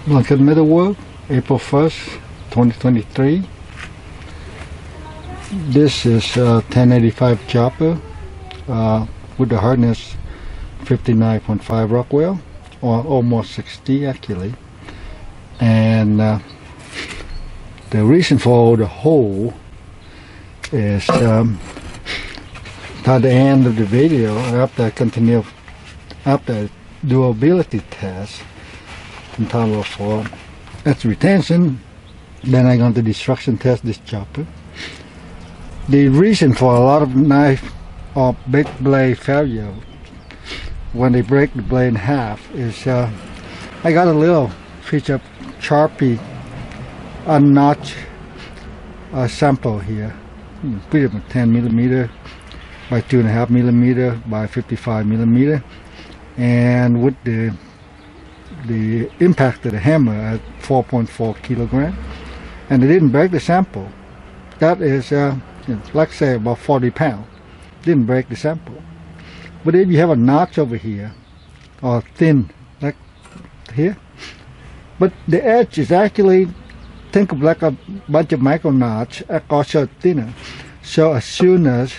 BluntCut MetalWorks, April 1st, 2023. This is a 1085 chopper with the hardness 59.5 Rockwell, or almost 60 actually. And the reason for the hole is at the end of the video, after I continue after durability test in terms of its retention, then I'm going to destruction test this chopper. The reason for a lot of knife or big blade failure when they break the blade in half is I got a little piece of Sharpie unnotched sample here, pretty much 10 millimeter by 2.5 millimeter by 55 millimeter, and with the impact of the hammer at 4.4 kilogram, and they didn't break the sample. That is like say about 40 pounds. Didn't break the sample. But if you have a notch over here, or thin like here, but the edge is actually, think of like a bunch of micro knots, also thinner. So as soon as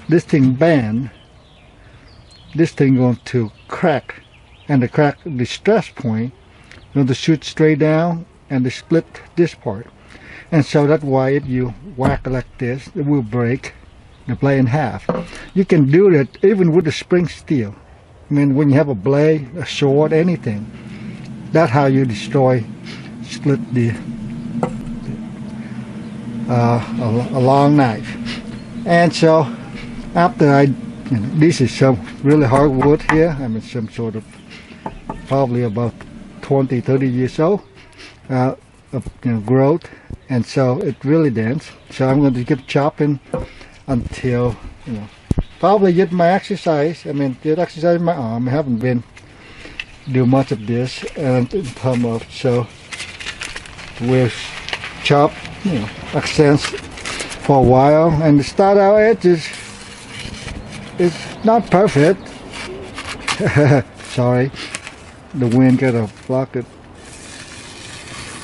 this thing bend, this thing going to crack, and the stress point going to shoot straight down and they split this part. And so that's why if you whack like this, it will break the blade in half. You can do that even with the spring steel. I mean, when you have a blade, a sword, anything, that's how you split a long knife. And so after this is some really hard wood here. I mean, some sort of probably about 20-30 years old of growth, and so it really dense. So I'm going to keep chopping until probably get my exercise. I mean, get exercise in my arm. I haven't been do much of this, and in terms of, so we'll chop accents for a while, and the start out edge is not perfect. Sorry, the wind gotta block it.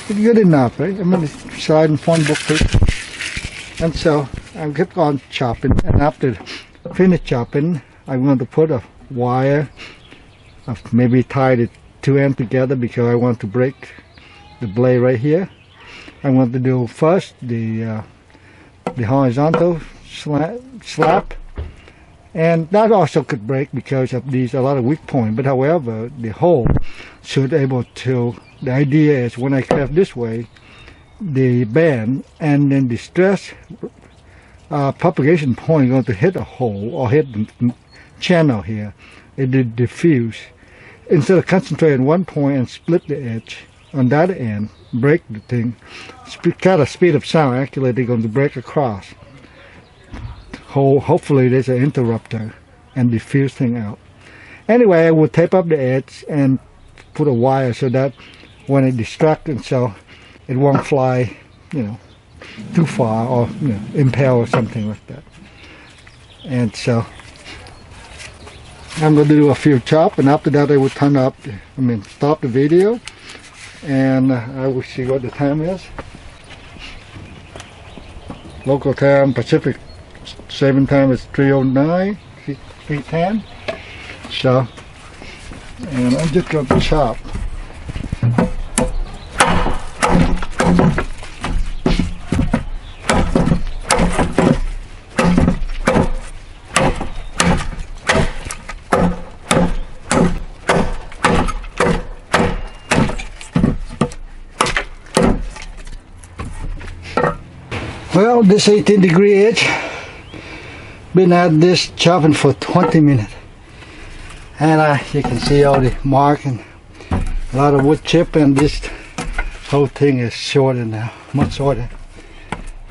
It's good enough, right? I mean, it's sliding phone book paper. And so I kept on chopping, and after finish chopping, I'm going to put a wire, maybe tie the two ends together because I want to break the blade right here. I want to do first the horizontal slap, and that also could break because of these a lot of weak point. But however, the hole should able to. The idea is when I craft this way, the bend and then the stress propagation point is going to hit a hole or hit the channel here. It did diffuse. Instead of concentrating on one point and split the edge on that end, break the thing, kind of speed of sound. Actually, they're going to break across. Hopefully, there's an interrupter and diffuse thing out. Anyway, I will tape up the edge and put a wire so that when it distracts, and so it won't fly, too far or impale or something like that. And so I'm going to do a few chop, and after that I will stop the video, and I will see what the time is. Local time, Pacific Saving Time is 3:09, 3:10. So, and I'm just going to chop. Well, this 18-degree edge, been at this chopping for 20 minutes, and you can see all the mark and a lot of wood chip, and this whole thing is shorter now, much shorter.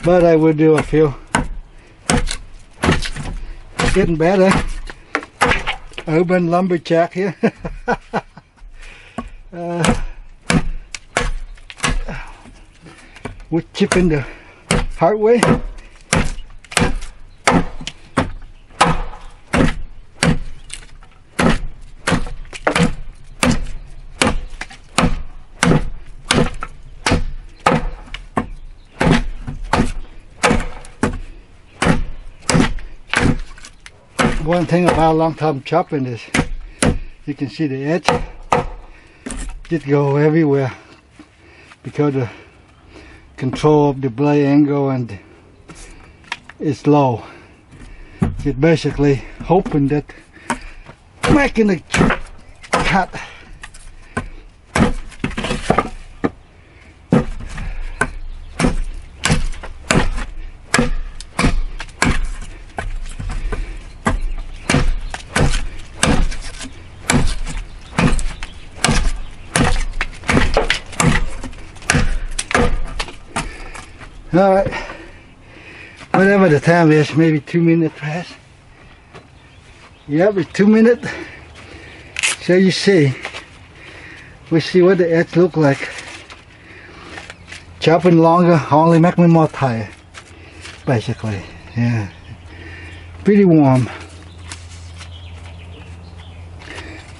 But I will do a few. Getting better. Urban lumberjack here. Wood chipping the hard way. One thing about long time chopping is you can see the edge just go everywhere because the control of the blade angle and it's low. It's basically hoping that making a cut. Alright, whatever the time is, maybe 2 minutes past. Yep, it's 2 minutes. So you see, we see what the edge look like. Chopping longer only make me more tired, basically. Yeah, pretty warm.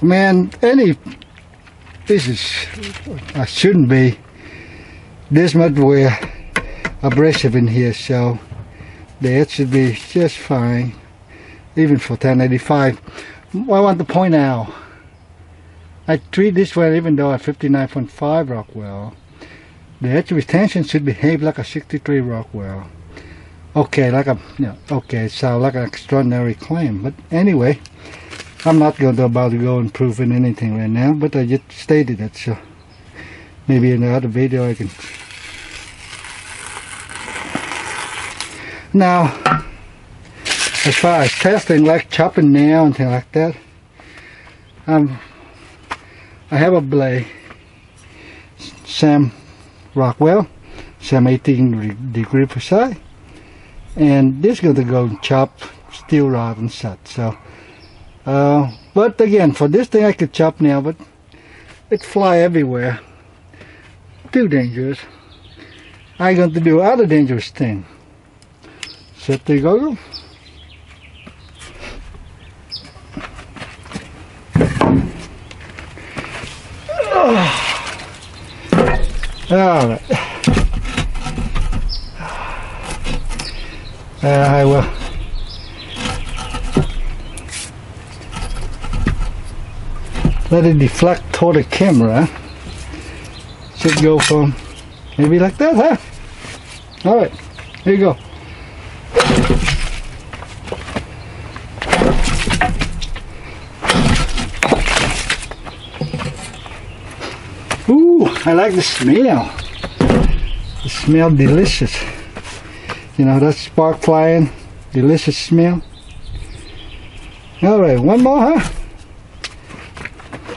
Man, this is, I shouldn't be this much wear abrasive in here, so the edge should be just fine, even for 1085. I want to point out, I treat this one even though at 59.5 Rockwell, the edge retention should behave like a 63 Rockwell. Okay, like a, okay, it sounds like an extraordinary claim, but anyway, I'm not going to about to go and prove in anything right now, but I just stated it, so maybe in another video I can. Now, as far as testing, like chopping nail and things like that, I have a blade, Sam Rockwell, Sam 18 degree precise, and this is going to go chop steel rod and such. So, but again, for this thing I could chop nail, but it fly everywhere. Too dangerous. I'm going to do other dangerous thing. Set the goggle. All right. I will. Let it deflect toward the camera. Should go from maybe like that, huh? All right. Here you go. Ooh, I like the smell. It smells delicious. You know, that spark flying, delicious smell. All right, one more, huh?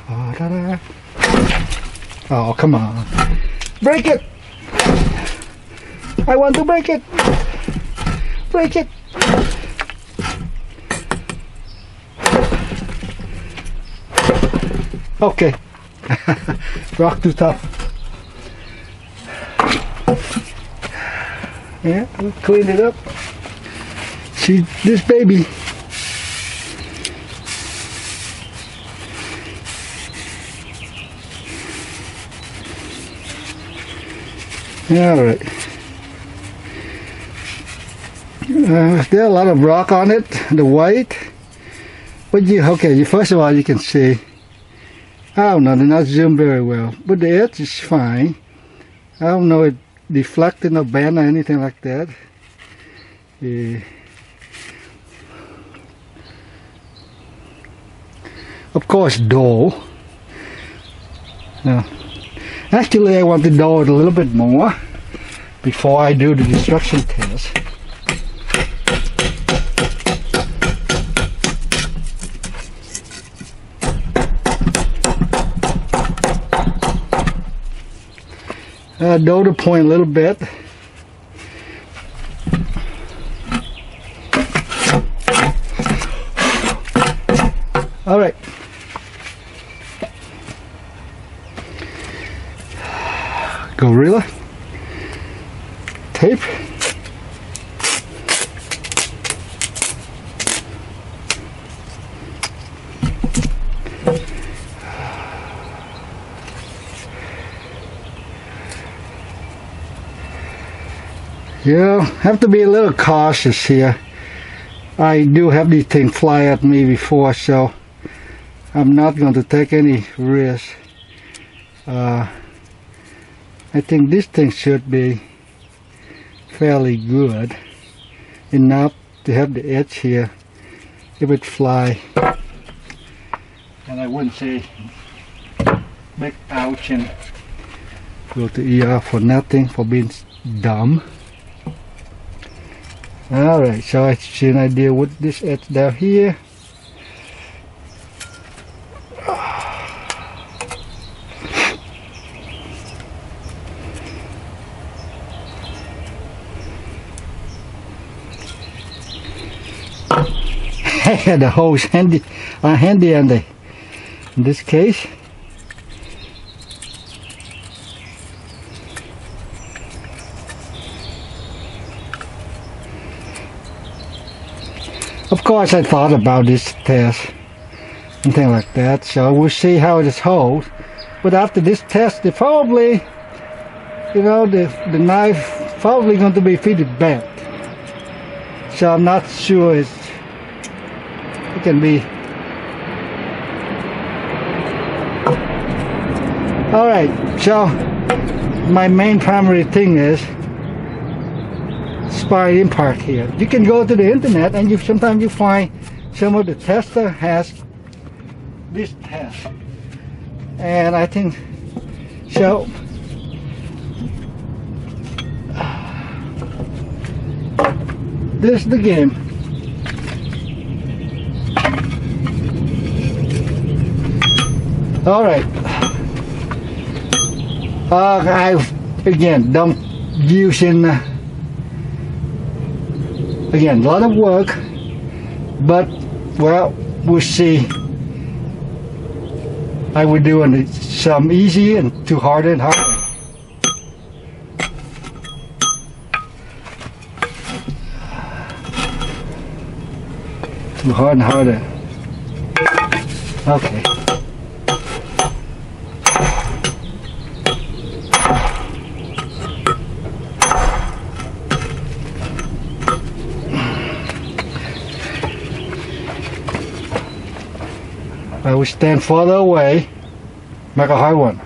Oh, ta-da. Oh, come on. Break it. I want to break it. Break it. Okay. Rock too tough. Yeah, we'll clean it up. See this baby. All right. There are a lot of rock on it, the white. But first of all, you can see. I don't know, they're not zoomed very well, but the edge is fine. I don't know it deflecting or bend or anything like that. Yeah. Of course, dull. Now, actually, I want to dull it a little bit more before I do the destruction test. Dull the point a little bit. All right. Gorilla tape. Yeah, have to be a little cautious here. I do have these things fly at me before, so I'm not going to take any risk. I think this thing should be fairly good enough to have the edge here. It would fly, and I wouldn't say big ouch and go to ER for nothing, for being dumb. Alright, so should I deal with this edge down here? The hole's handy in this case. Of course, I thought about this test and things like that, so we'll see how it holds. But after this test, they probably, you know, the knife probably going to be pretty bent. So I'm not sure it can be. Alright, so my main primary thing is spine impact here. You can go to the internet and sometimes you find some of the tester has this test, and I think so. This is the game. All right. I again don't using again a lot of work, but well, we'll see. I will do some easy and too hard and harder. Too hard and harder. Okay. I will stand further away, make a hard one.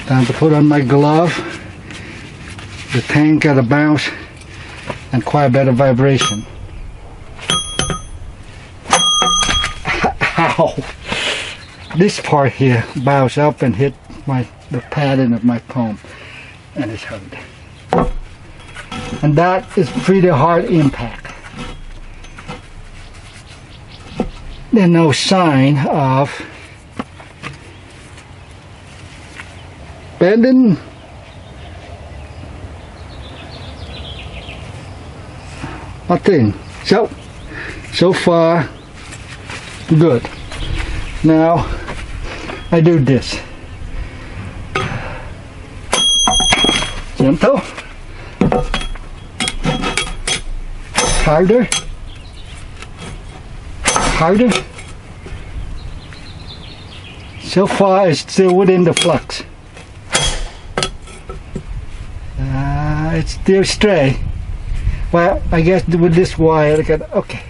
Time to put on my glove. The tank got a bounce and quite a bit of vibration. Ow! This part here bounced up and hit the padding of my palm, and it's hurt. And that is pretty hard impact. There's no sign of bending. Nothing. So far, good. Now I do this. Gentle. Harder. Harder. So far it's still within the flux. It's still stray. Well, I guess with this wire, okay,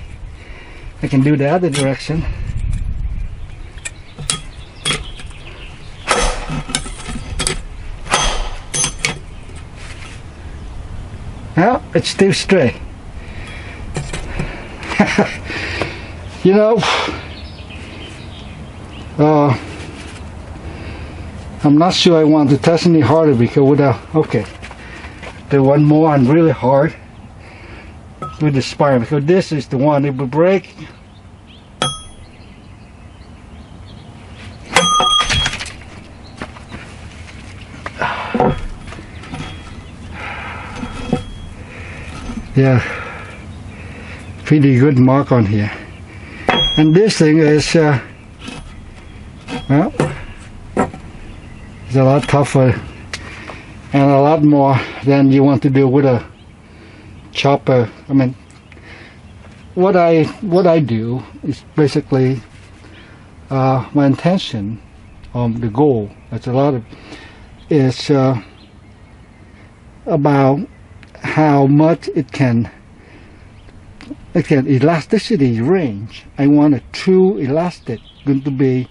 I can do the other direction. Well, it's still stray. You know, I'm not sure I want to test any harder because without, okay, do one more and really hard with the spine, because this is the one it will break. Yeah, pretty good mark on here. And this thing is well, it's a lot tougher and a lot more than you want to do with a chopper. I mean, what I do is basically my intention, the goal, that's a lot of, is about how much it can elasticity range. I want a true elastic going to be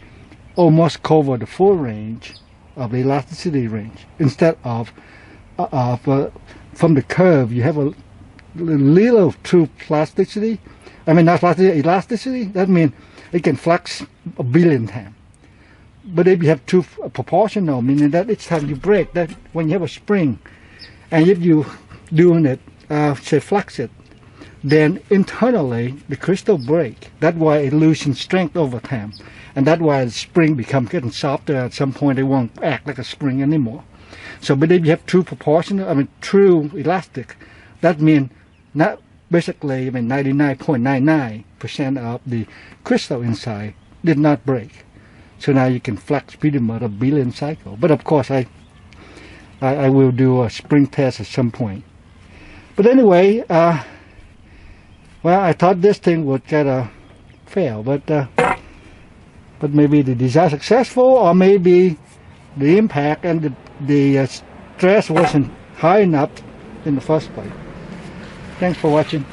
almost cover the full range of the elasticity range, instead of from the curve you have a little true plasticity. I mean, not plasticity, elasticity. That means it can flex a billion times. But if you have true proportional, meaning that each time you break, that when you have a spring, and if you doing it, say flex it, then internally the crystal break. That's why it loses strength over time, and that's why the spring becomes getting softer. At some point, it won't act like a spring anymore. So, but if you have true proportional, I mean true elastic, that means not basically, I mean 99.99% of the crystal inside did not break. So now you can flex pretty much a billion cycle. But of course, I will do a spring test at some point. But anyway, well, I thought this thing would kind of fail, but maybe the design successful, or maybe the impact and the stress wasn't high enough in the first place. Thanks for watching.